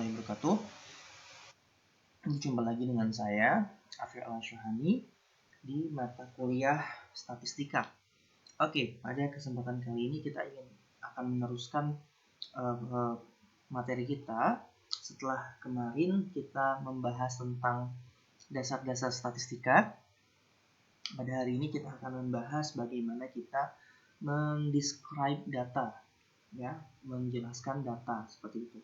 warahmatullahi wabarakatuh. Jumpa lagi dengan saya, Afif Al-Syuhani, di mata kuliah Statistika. Oke, pada kesempatan kali ini kita akan meneruskan materi kita. Setelah kemarin kita membahas tentang dasar-dasar statistika, pada hari ini kita akan membahas bagaimana kita mendescribe data, ya, menjelaskan data seperti itu.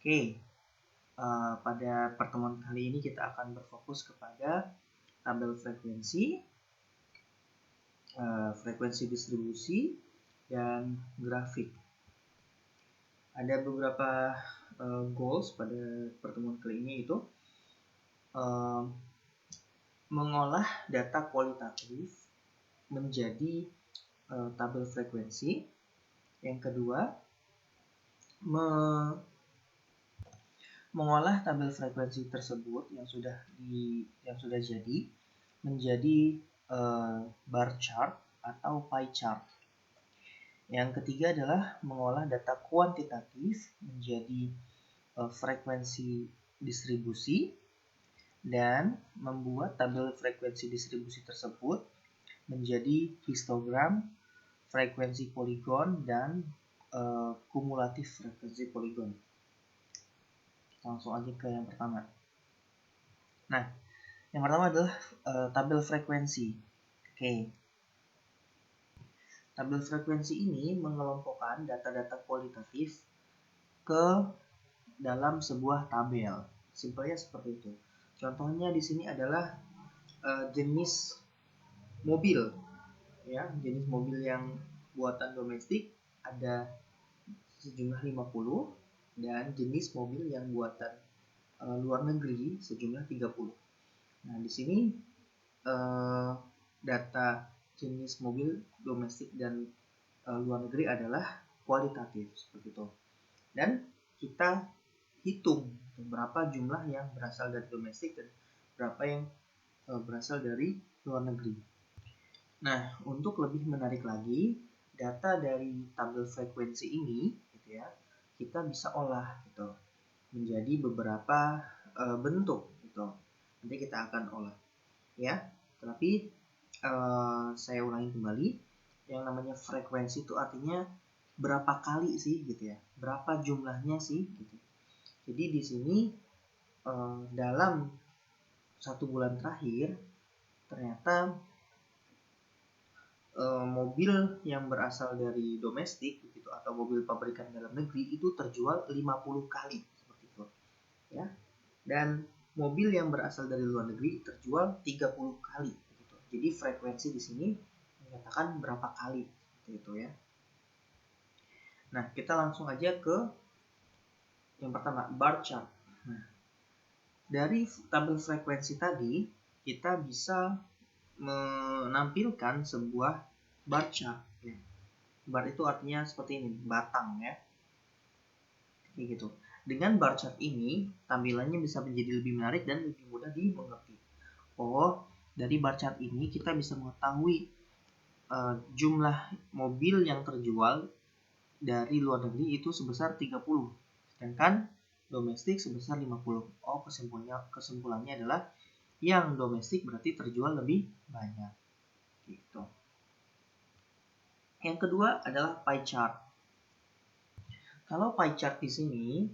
Oke, pada pertemuan kali ini kita akan berfokus kepada tabel frekuensi, frekuensi distribusi, dan grafik. Ada beberapa goals pada pertemuan kali ini, itu mengolah data kualitatif menjadi tabel frekuensi. Yang kedua, mengolah tabel frekuensi tersebut yang sudah jadi menjadi bar chart atau pie chart. Yang ketiga adalah mengolah data kuantitatif menjadi frekuensi distribusi dan membuat tabel frekuensi distribusi tersebut menjadi histogram, frekuensi poligon, dan kumulatif frekuensi poligon. Langsung aja ke yang pertama. Nah, yang pertama adalah tabel frekuensi. Oke. Tabel frekuensi ini mengelompokkan data-data kualitatif ke dalam sebuah tabel. Simpelnya seperti itu. Contohnya di sini adalah jenis mobil, ya, jenis mobil yang buatan domestik ada sejumlah 50. Dan jenis mobil yang buatan luar negeri sejumlah 30. Nah, di sini data jenis mobil domestik dan luar negeri adalah kualitatif seperti itu. Dan kita hitung berapa jumlah yang berasal dari domestik dan berapa yang berasal dari luar negeri. Nah, untuk lebih menarik lagi, data dari tabel frekuensi ini, gitu ya, kita bisa olah gitu menjadi beberapa bentuk gitu. Nanti kita akan olah, ya. Tapi saya ulangi kembali, yang namanya frekuensi itu artinya berapa kali sih gitu ya, berapa jumlahnya sih gitu. Jadi di sini dalam 1 bulan terakhir ternyata mobil yang berasal dari domestik gitu atau mobil pabrikan dalam negeri itu terjual 50 kali seperti itu, ya. Dan mobil yang berasal dari luar negeri terjual 30 kali gitu. Jadi frekuensi di sini menyatakan berapa kali seperti itu, ya. Nah, kita langsung aja ke yang pertama, bar chart. Nah, dari tabel frekuensi tadi kita bisa menampilkan sebuah bar chart, ya. Bar itu artinya seperti ini, batang, ya, kayak gitu. Dengan bar chart ini tampilannya bisa menjadi lebih menarik dan lebih mudah dimengerti. Oh, dari bar chart ini kita bisa mengetahui jumlah mobil yang terjual dari luar negeri itu sebesar 30, sedangkan domestik sebesar 50. Oh, kesimpulannya adalah yang domestik berarti terjual lebih banyak, gitu. Yang kedua adalah pie chart. Kalau pie chart di sini,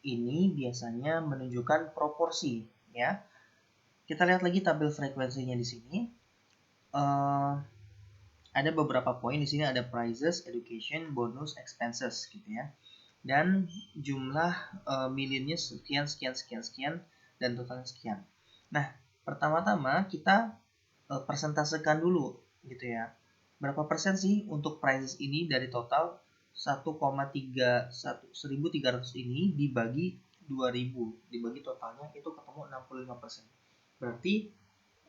ini biasanya menunjukkan proporsi, ya. Kita lihat lagi tabel frekuensinya di sini. Ada beberapa poin di sini, ada prices, education, bonus, expenses, gitu ya. Dan jumlah millionnya sekian, dan totalnya sekian. Nah, pertama-tama kita persentasekan dulu, gitu ya. Berapa persen sih untuk prices ini dari total 1,300 ini dibagi 2000, dibagi totalnya itu ketemu 65%. Berarti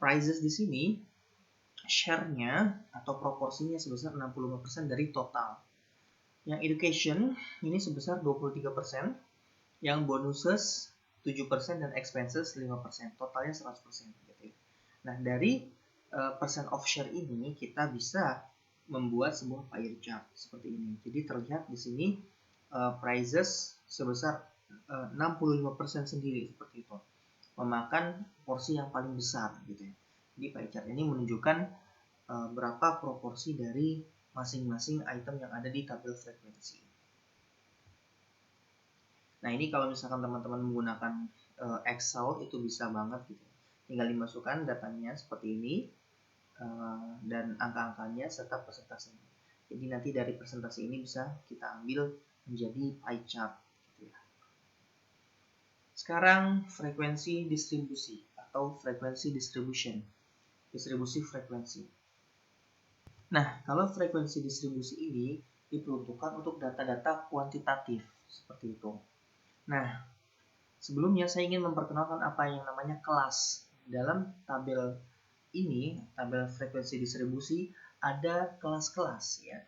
prices di sini share-nya atau proporsinya sebesar 65% dari total. Yang education ini sebesar 23%, yang bonuses 7% dan expenses 5%, totalnya 100% gitu ya. Nah, dari percent of share ini kita bisa membuat sebuah pie chart seperti ini. Jadi terlihat di sini prices sebesar 65% sendiri seperti itu, memakan porsi yang paling besar gitu ya. Jadi pie chart ini menunjukkan berapa proporsi dari masing-masing item yang ada di tabel frekuensi. Nah ini kalau misalkan teman-teman menggunakan Excel itu bisa banget gitu. Tinggal dimasukkan datanya seperti ini dan angka-angkanya serta persentasenya. Jadi nanti dari presentasi ini bisa kita ambil menjadi pie chart gitu ya. Sekarang frekuensi distribusi atau frekuensi distribution. Distribusi frekuensi. Nah, kalau frekuensi distribusi ini diperuntukkan untuk data-data kuantitatif seperti itu. Nah, sebelumnya saya ingin memperkenalkan apa yang namanya kelas. Dalam tabel ini, tabel frekuensi distribusi, ada kelas-kelas ya.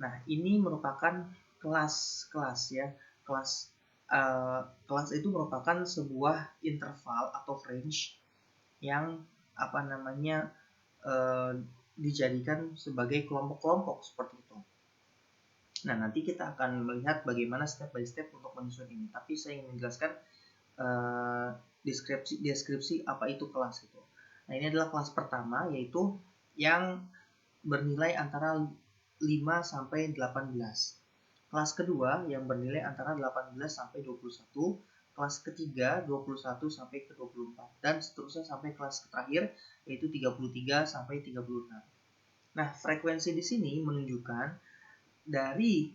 Nah, ini merupakan kelas-kelas ya. Kelas itu merupakan sebuah interval atau range yang dijadikan sebagai kelompok-kelompok seperti itu. Nah, nanti kita akan melihat bagaimana step by step untuk menyusun ini. Tapi saya ingin menjelaskan deskripsi apa itu kelas itu. Nah, ini adalah kelas pertama, yaitu yang bernilai antara 5 sampai 18. Kelas kedua yang bernilai antara 18 sampai 21. Kelas ketiga 21 sampai ke 24 dan seterusnya sampai kelas terakhir yaitu 33 sampai 36. Nah, frekuensi di sini menunjukkan dari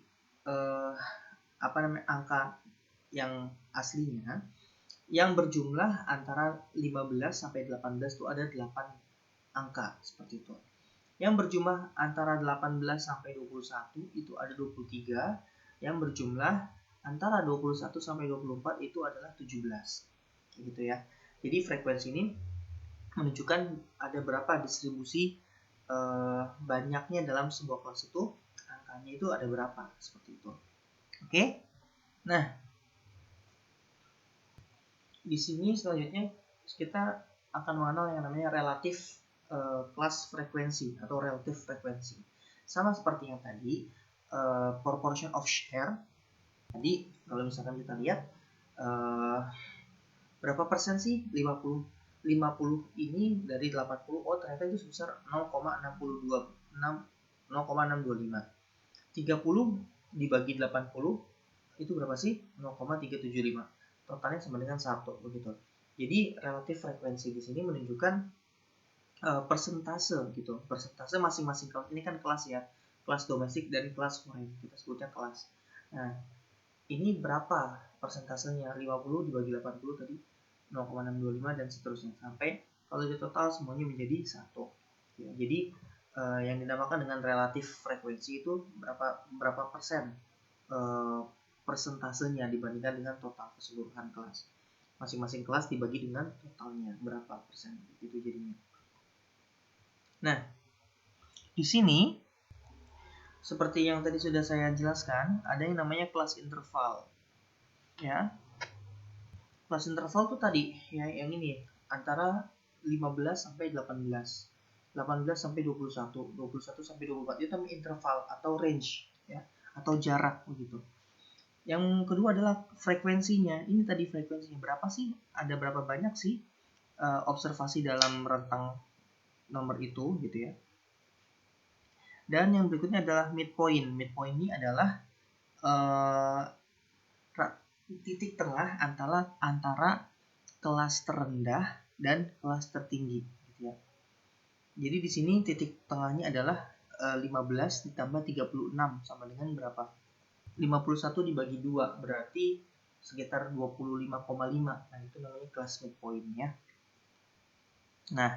angka yang aslinya yang berjumlah antara 15 sampai 18 itu ada 8 angka seperti itu. Yang berjumlah antara 18 sampai 21 itu ada 23, yang berjumlah antara 21 sampai 24 itu adalah 17. Gitu ya. Jadi frekuensi ini menunjukkan ada berapa distribusi banyaknya dalam sebuah kelas itu, angkanya itu ada berapa seperti itu. Oke? Nah, di sini selanjutnya kita akan mengenal yang namanya relatif kelas frekuensi atau relatif frekuensi. Sama seperti yang tadi, proportion of share. Tadi kalau misalkan kita lihat berapa persen sih 50 ini dari 80, oh ternyata itu sebesar 0,625. 30 dibagi 80 itu berapa sih? 0,375. Totalnya sama dengan 1 begitu. Jadi relatif frekuensi di sini menunjukkan persentase gitu. Persentase masing-masing kelas. Ini kan kelas ya. Kelas domestik dan kelas foreign. Kita sebutnya kelas. Nah, ini berapa persentasenya? 50 dibagi 80 tadi 0,625 dan seterusnya sampai kalau di total semuanya menjadi 1. Ya, jadi yang dinamakan dengan relatif frekuensi itu berapa persen persentasenya dibandingkan dengan total keseluruhan kelas. Masing-masing kelas dibagi dengan totalnya berapa persen itu jadinya. Nah, di sini seperti yang tadi sudah saya jelaskan, ada yang namanya kelas interval. Ya. Kelas interval tuh tadi ya yang ini antara 15 sampai 18. 18 sampai 21, 21 sampai 24 itu namanya interval atau range ya, atau jarak begitu. Yang kedua adalah frekuensinya. Ini tadi frekuensinya berapa sih? Ada berapa banyak sih observasi dalam rentang nomor itu gitu ya. Dan yang berikutnya adalah midpoint. Midpoint ini adalah titik tengah antara kelas terendah dan kelas tertinggi gitu ya. Jadi di sini titik tengahnya adalah 15 ditambah 36 sama dengan berapa? 51 dibagi 2 berarti sekitar 25,5. Nah, itu namanya kelas midpoint ya. Nah,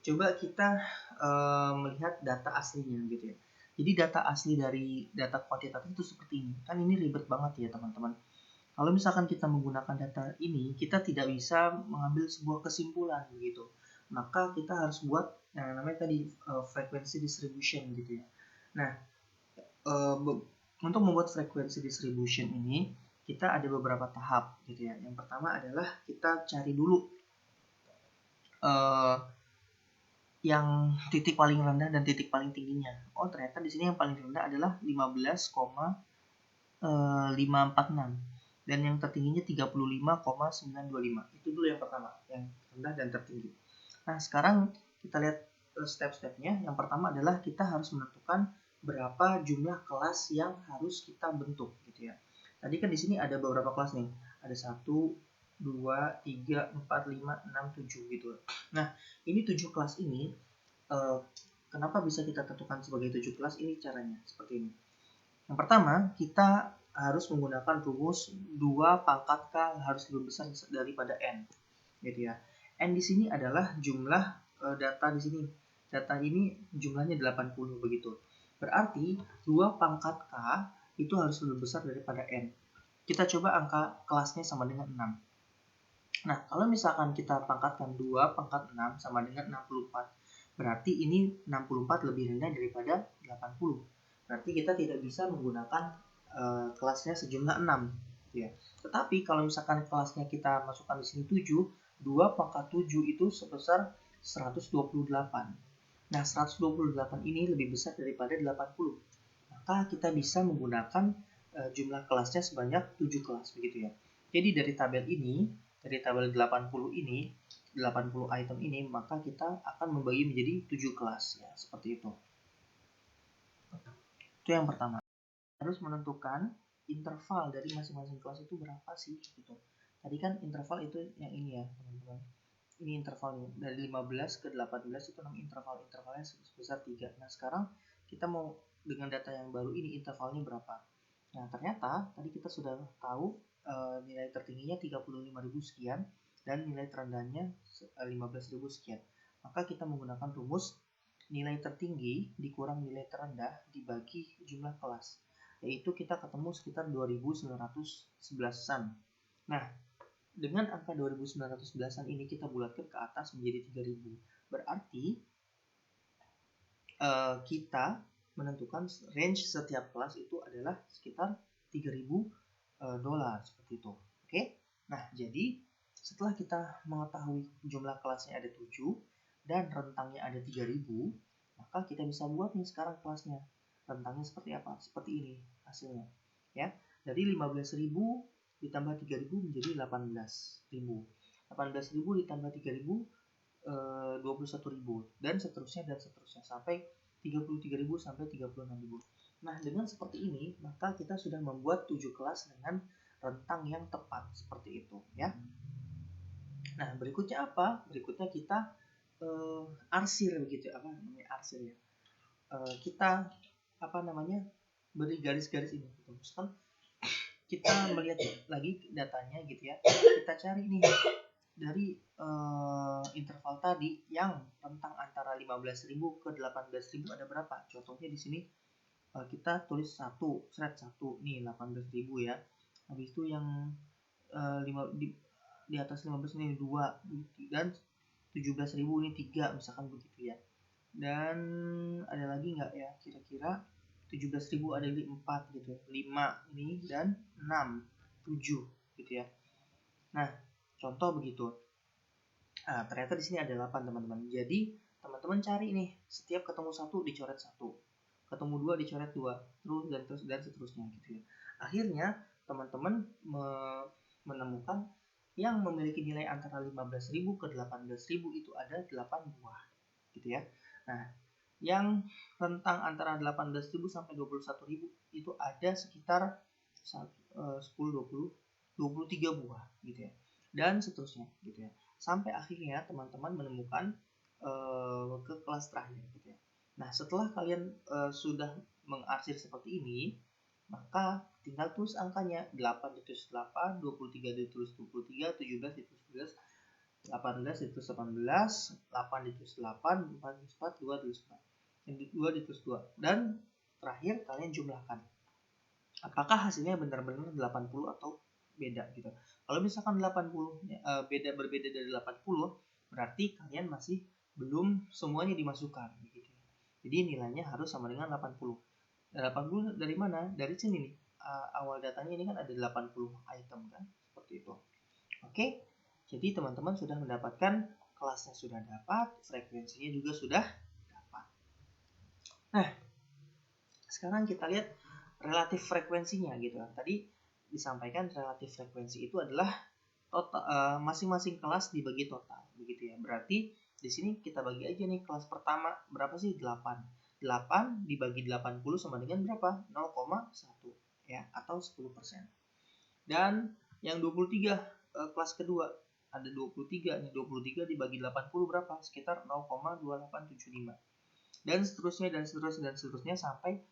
coba kita melihat data aslinya gitu ya. Jadi data asli dari data kuantitatif itu seperti ini. Kan ini ribet banget ya teman-teman. Kalau misalkan kita menggunakan data ini, kita tidak bisa mengambil sebuah kesimpulan begitu. Maka kita harus buat yang namanya tadi frequency distribution gitu ya. Nah, untuk membuat frequency distribution ini, kita ada beberapa tahap gitu ya. Yang pertama adalah kita cari dulu yang titik paling rendah dan titik paling tingginya. Oh, ternyata di sini yang paling rendah adalah 15,546. dan yang tertingginya 35,925. Itu dulu yang pertama, yang rendah dan tertinggi. Nah, sekarang kita lihat step-stepnya. Yang pertama adalah kita harus menentukan berapa jumlah kelas yang harus kita bentuk gitu ya. Tadi kan di sini ada beberapa kelas nih. Ada 1, 2, 3, 4, 5, 6, 7 gitu. Nah, ini 7 kelas ini kenapa bisa kita tentukan sebagai 7 kelas? Ini caranya seperti ini. Yang pertama, kita harus menggunakan rumus 2 pangkat K harus lebih besar daripada N. Gitu ya. N di sini adalah jumlah data di sini. Data ini jumlahnya 80 begitu. Berarti 2 pangkat K itu harus lebih besar daripada N. Kita coba angka kelasnya sama dengan 6. Nah, kalau misalkan kita pangkatkan 2 pangkat 6 sama dengan 64. Berarti ini 64 lebih rendah daripada 80. Berarti kita tidak bisa menggunakan kelasnya sejumlah 6. Ya. Tetapi kalau misalkan kelasnya kita masukkan di sini 7, 2 pangkat 7 itu sebesar 128. Nah, 128 ini lebih besar daripada 80. Maka kita bisa menggunakan jumlah kelasnya sebanyak 7 kelas begitu ya. Jadi dari tabel ini, dari tabel 80 ini, 80 item ini, maka kita akan membagi menjadi 7 kelas ya, seperti itu. Itu yang pertama. Harus menentukan interval dari masing-masing kelas itu berapa sih gitu. Tadi kan interval itu yang ini ya, teman-teman. Ini intervalnya dari 15 ke 18 itu namanya interval. Intervalnya sebesar 3. Nah, sekarang kita mau dengan data yang baru ini intervalnya berapa? Nah, ternyata tadi kita sudah tahu nilai tertingginya 35.000 sekian dan nilai terendahnya 15.000 sekian. Maka kita menggunakan rumus nilai tertinggi dikurang nilai terendah dibagi jumlah kelas. Yaitu kita ketemu sekitar 2.911-an. Nah, dengan angka 2.911-an ini kita bulatkan ke atas menjadi 3.000. Berarti kita menentukan range setiap kelas itu adalah sekitar 3.000 dolar seperti itu. Oke. Nah, jadi setelah kita mengetahui jumlah kelasnya ada 7 dan rentangnya ada 3.000, maka kita bisa buat nih sekarang kelasnya. Rentangnya seperti apa? Seperti ini hasilnya. Ya. Dari 15.000 ditambah 3.000 menjadi 18.000. 18.000 ditambah 3.000 21.000 dan seterusnya sampai 33.000 sampai 36.000. Nah, dengan seperti ini maka kita sudah membuat 7 kelas dengan rentang yang tepat seperti itu ya. Nah, berikutnya apa? Berikutnya kita arsir begitu, apa namanya arsir ya. Kita beri garis-garis ini gitu. Misalkan kita melihat lagi datanya gitu ya. Kita cari nih dari interval tadi yang rentang antara 15.000 ke 18.000 ada berapa? Contohnya di sini kita tulis 1, thread 1 nih 18.000 ya. Habis itu yang di atas 15 ini 2 dan 17.000 ini 3 misalkan begitu ya. Dan ada lagi nggak ya kira-kira 17.000 ada di 4 gitu, 5 ini dan 6, 7 gitu ya. Nah, contoh begitu. Nah, ternyata di sini ada 8 teman-teman. Jadi teman-teman cari nih, setiap ketemu 1 dicoret 1, ketemu 2 dicoret 2, terus dan seterusnya gitu ya. Akhirnya teman-teman menemukan yang memiliki nilai antara 15.000 ke 18.000 itu ada 8 buah gitu ya. Nah, yang rentang antara 18.000 sampai 21.000 itu ada sekitar 10, 20, 23 buah gitu ya. Dan seterusnya gitu ya. Sampai akhirnya teman-teman menemukan ke kelas terakhir gitu ya. Nah, setelah kalian sudah mengarsir seperti ini, maka tinggal tulis angkanya. 8 ditulis 8, 23 ditulis 23, 17 ditulis 17, 18 ditulis 18, 8 ditulis 8, 4 ditulis 4, 2 ditulis 4, 2 ditulis 2. Dan terakhir kalian jumlahkan. Apakah hasilnya benar-benar 80 atau beda gitu. Kalau misalkan 80 berbeda dari 80, berarti kalian masih belum semuanya dimasukkan gitu. Jadi nilainya harus sama dengan 80. 80 dari mana? Dari sini nih. Awal datanya ini kan ada 80 item kan, seperti itu. Oke. Jadi teman-teman sudah mendapatkan kelasnya sudah dapat, frekuensinya juga sudah dapat. Nah, sekarang kita lihat relatif frekuensinya gitu. Tadi disampaikan relatif frekuensi itu adalah total, masing-masing kelas dibagi total, begitu ya. Berarti di sini kita bagi aja nih, kelas pertama berapa sih? 8. 8 dibagi 80 sama dengan berapa? 0,1 ya, atau 10%. Dan yang 23 kelas kedua ada 23 nih, 23 dibagi 80 berapa? Sekitar 0,2875. Dan seterusnya dan seterusnya dan seterusnya sampai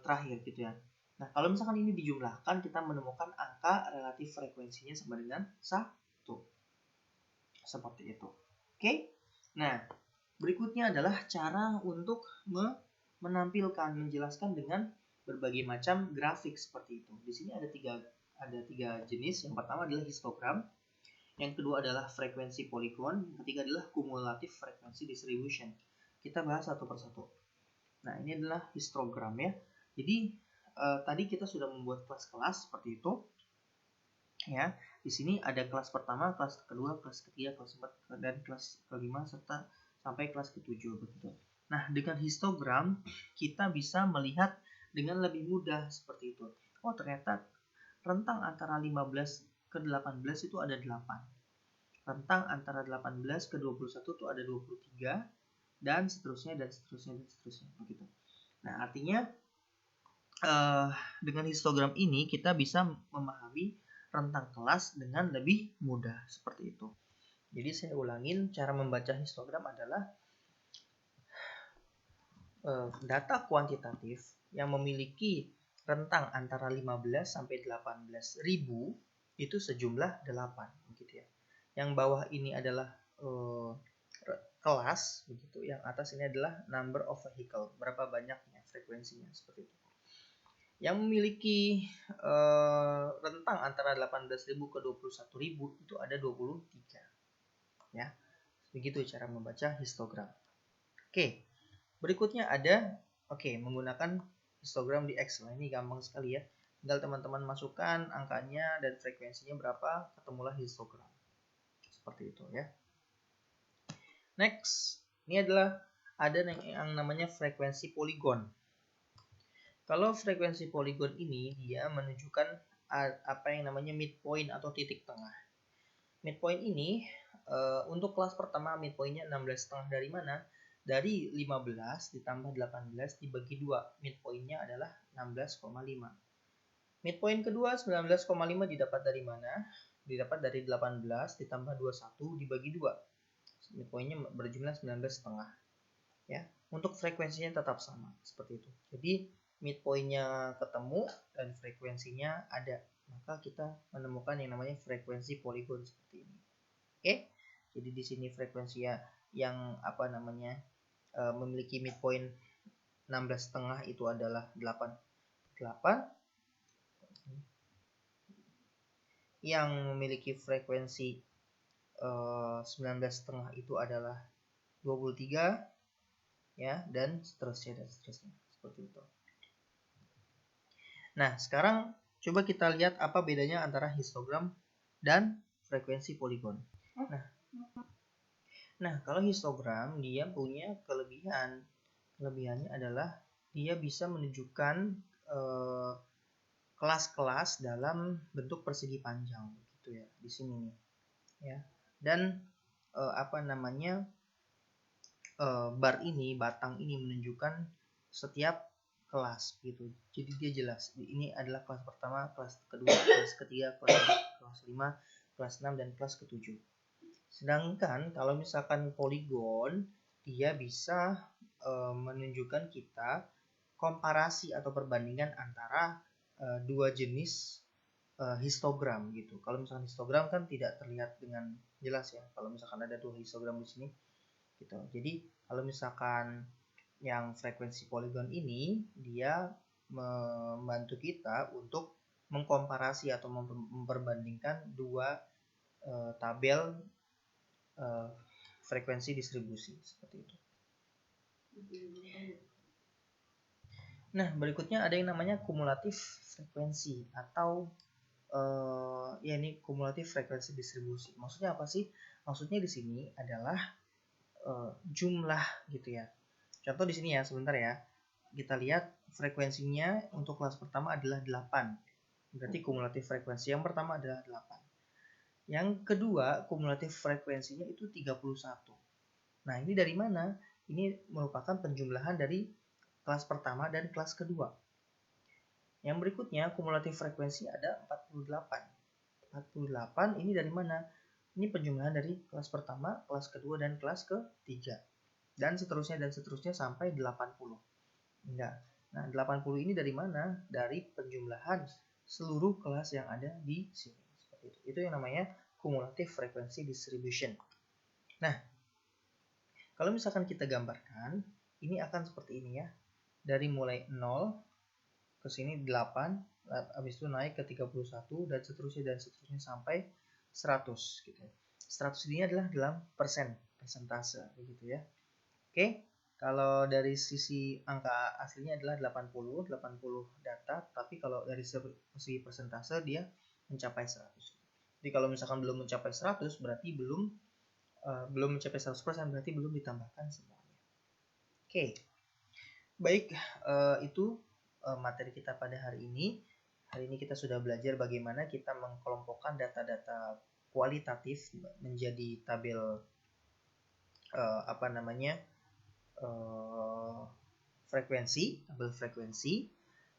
terakhir gitu ya. Nah, kalau misalkan ini dijumlahkan, kita menemukan angka relatif frekuensinya sama dengan 1. Seperti itu. Oke? Nah, berikutnya adalah cara untuk menampilkan, menjelaskan dengan berbagai macam grafik seperti itu. Di sini ada tiga jenis. Yang pertama adalah histogram. Yang kedua adalah frekuensi polygon. Yang ketiga adalah cumulative frequency distribution. Kita bahas satu persatu. Nah, ini adalah histogram ya. Jadi tadi kita sudah membuat kelas-kelas seperti itu. Ya, di sini ada kelas pertama, kelas kedua, kelas ketiga, kelas keempat, dan kelas kelima serta sampai kelas ketujuh begitu. Nah, dengan histogram kita bisa melihat dengan lebih mudah seperti itu. Oh, ternyata rentang antara 15 ke 18 itu ada 8. Rentang antara 18 ke 21 itu ada 23 dan seterusnya dan seterusnya dan seterusnya begitu. Nah, artinya dengan histogram ini kita bisa memahami rentang kelas dengan lebih mudah seperti itu. Jadi saya ulangin, cara membaca histogram adalah data kuantitatif yang memiliki rentang antara 15 sampai 18.000 itu sejumlah 8 begitu ya. Yang bawah ini adalah kelas begitu, yang atas ini adalah number of vehicle, berapa banyaknya frekuensinya seperti itu. Yang memiliki rentang antara 18.000 ke 21.000 itu ada 23 ya. Begitu cara membaca histogram. Oke, berikutnya ada menggunakan histogram di Excel. Ini gampang sekali ya, tinggal teman-teman masukkan angkanya dan frekuensinya berapa, ketemulah histogram seperti itu ya. Next, ini adalah ada yang namanya frekuensi poligon. Kalau frekuensi poligon ini dia menunjukkan apa yang namanya midpoint atau titik tengah. Midpoint ini untuk kelas pertama midpointnya 16,5 dari mana? Dari 15 ditambah 18 dibagi 2. Midpointnya adalah 16,5. Midpoint kedua 19,5 didapat dari mana? Didapat dari 18 ditambah 21 dibagi 2. Midpointnya berjumlah 19,5. Ya, untuk frekuensinya tetap sama seperti itu. Jadi midpointnya ketemu dan frekuensinya ada, maka kita menemukan yang namanya frekuensi poligon seperti ini. Oke, jadi di sini frekuensinya yang memiliki midpoint 16,5 itu adalah 8. Yang memiliki frekuensi 19,5 itu adalah 23 ya, dan seterusnya seperti itu. Nah, sekarang coba kita lihat apa bedanya antara histogram dan frekuensi poligon. Nah, kalau histogram dia punya kelebihan. Kelebihannya adalah dia bisa menunjukkan kelas-kelas dalam bentuk persegi panjang gitu ya, di sini nih ya. Dan bar ini, batang ini menunjukkan setiap kelas gitu. Jadi dia jelas. Ini adalah kelas pertama, kelas kedua, kelas ketiga, kelas 5, kelas 6 dan kelas ke-7. Sedangkan kalau misalkan poligon, dia bisa menunjukkan kita komparasi atau perbandingan antara dua jenis histogram gitu. Kalau misalkan histogram kan tidak terlihat dengan jelas ya. Kalau misalkan ada dua histogram di sini gitu. Jadi kalau misalkan yang frekuensi poligon ini dia membantu kita untuk mengkomparasi atau memperbandingkan dua tabel frekuensi distribusi seperti itu. Nah, berikutnya ada yang namanya kumulatif frekuensi atau ini kumulatif frekuensi distribusi. Maksudnya apa sih? Maksudnya di sini adalah jumlah gitu ya. Contoh di sini ya, sebentar ya. Kita lihat frekuensinya untuk kelas pertama adalah 8. Berarti kumulatif frekuensi yang pertama adalah 8. Yang kedua, kumulatif frekuensinya itu 31. Nah, ini dari mana? Ini merupakan penjumlahan dari kelas pertama dan kelas kedua. Yang berikutnya, kumulatif frekuensi ada 48. 48 ini dari mana? Ini penjumlahan dari kelas pertama, kelas kedua, dan kelas ketiga. Dan seterusnya sampai 80. Enggak. Nah, 80 ini dari mana? Dari penjumlahan seluruh kelas yang ada di sini. Seperti itu. Itu yang namanya cumulative frequency distribution. Nah, kalau misalkan kita gambarkan, ini akan seperti ini ya. Dari mulai 0 ke sini 8, habis itu naik ke 31 dan seterusnya sampai 100 gitu. 100 ini adalah dalam persentase begitu ya. Oke, kalau dari sisi angka aslinya adalah 80 data, tapi kalau dari segi persentase dia mencapai 100. Jadi kalau misalkan belum mencapai 100 berarti belum mencapai 100% berarti belum ditambahkan semuanya. Oke. Baik, itu materi kita pada hari ini. Hari ini kita sudah belajar bagaimana kita mengkelompokkan data-data kualitatif menjadi tabel tabel frekuensi,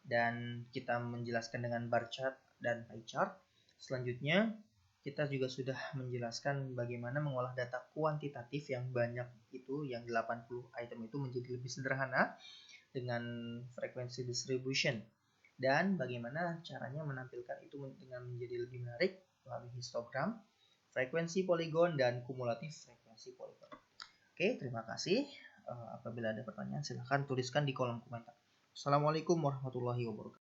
dan kita menjelaskan dengan bar chart dan pie chart. Selanjutnya kita juga sudah menjelaskan bagaimana mengolah data kuantitatif yang banyak itu, yang 80 item itu menjadi lebih sederhana dengan frekuensi distribution, dan bagaimana caranya menampilkan itu dengan menjadi lebih menarik melalui histogram, frekuensi poligon, dan kumulatif frekuensi poligon. Oke, terima kasih. Apabila ada pertanyaan silahkan tuliskan di kolom komentar. Assalamualaikum warahmatullahi wabarakatuh.